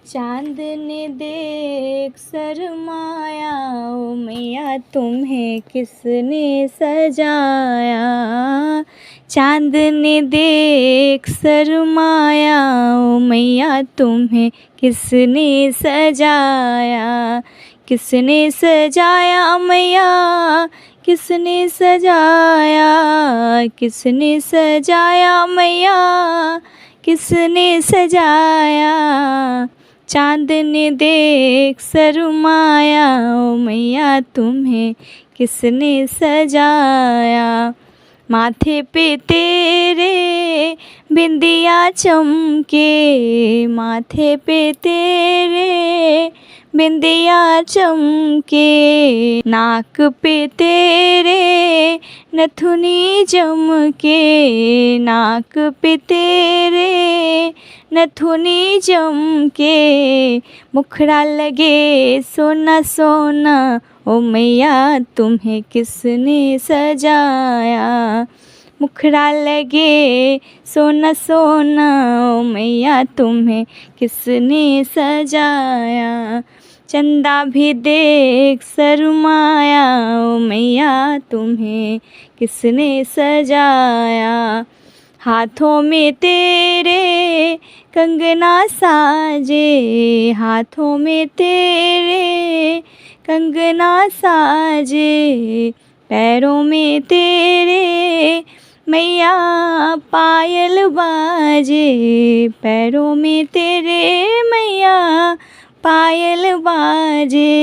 चाँद ने देख शर्माया, ओ मैया तुम्हें किसने सजाया। चाँद ने देख शर्माया, ओ मैया तुम्हें किसने सजाया। किसने सजाया मैया, किसने सजाया। किसने सजाया मैया, किसने सजाया। चाँद ने देख शर्माया, ओ मैया तुम्हें किसने सजाया। माथे पे तेरे बिंदिया चमके, माथे पे तेरे बिंदिया चमके। नाक पे तेरे नथुनी चमके, नाक पे तेरे नथुनी चमके। मुखड़ा लगे सोना सोना, ओ मैया तुम्हें किसने सजाया। मुखड़ा लगे सोना सोना, ओ मैया तुम्हें किसने सजाया। चंदा भी देख शर्माया, ओ मैया तुम्हें किसने सजाया। हाथों में तेरे कंगना साजे, हाथों में तेरे कंगना साजे। पैरों में तेरे मैया पायल बाजे, पैरों में तेरे मैया पायल बाजे।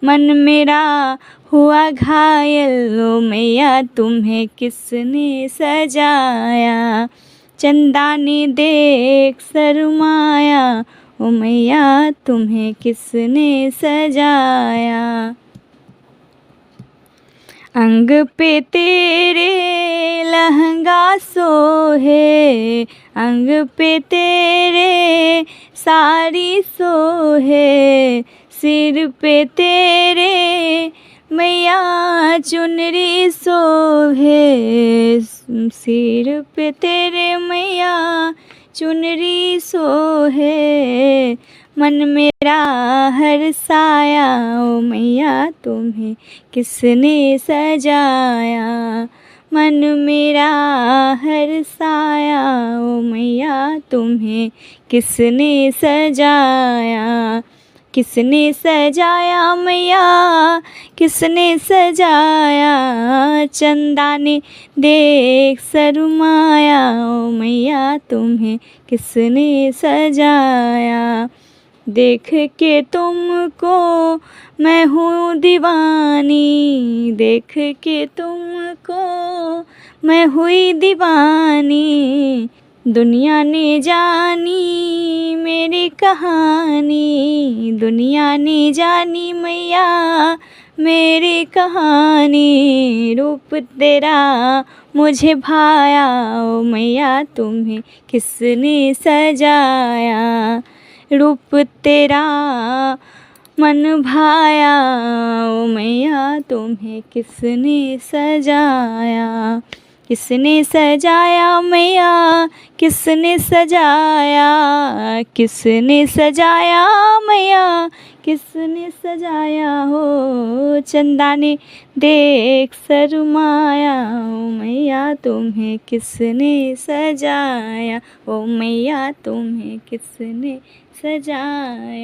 मन मेरा हुआ घायल, ओ मैया तुम्हें किसने सजाया। चंदा ने देख शर्माया, ओ मैया तुम्हें किसने सजाया। अंग पे तेरे लहंगा सोहे, अंग पे तेरे साड़ी सोहे। सिर पे तेरे मैया चुनरी सोहे, सिर पे तेरे मैया चुनरी सोहे। मन मेरा हर्षाया, ओ मैया तुम्हें किसने सजाया। मन मेरा हर्षाया, ओ मैया तुम्हें किसने सजाया। किसने सजाया मैया, किसने सजाया। चंदा ने देख शर्माया, ओ मैया तुम्हें किसने सजाया। देख के तुमको मैं हूँ दीवानी, देख के तुमको मैं हुई दीवानी। दुनिया ने जानी मेरी कहानी, दुनिया ने जानी मैया मेरी कहानी। रूप तेरा मुझे भाया, ओ मैया तुम्हें किसने सजाया। रूप तेरा मन भाया, ओ मैया तुम्हें किसने सजाया। किसने सजाया मैया, किसने सजाया। किसने सजाया मैया, किसने सजाया हो। चंदा ने देख शर्माया, ओ मैया तुम्हें किसने सजाया। ओ मैया तुम्हें किसने सजाया।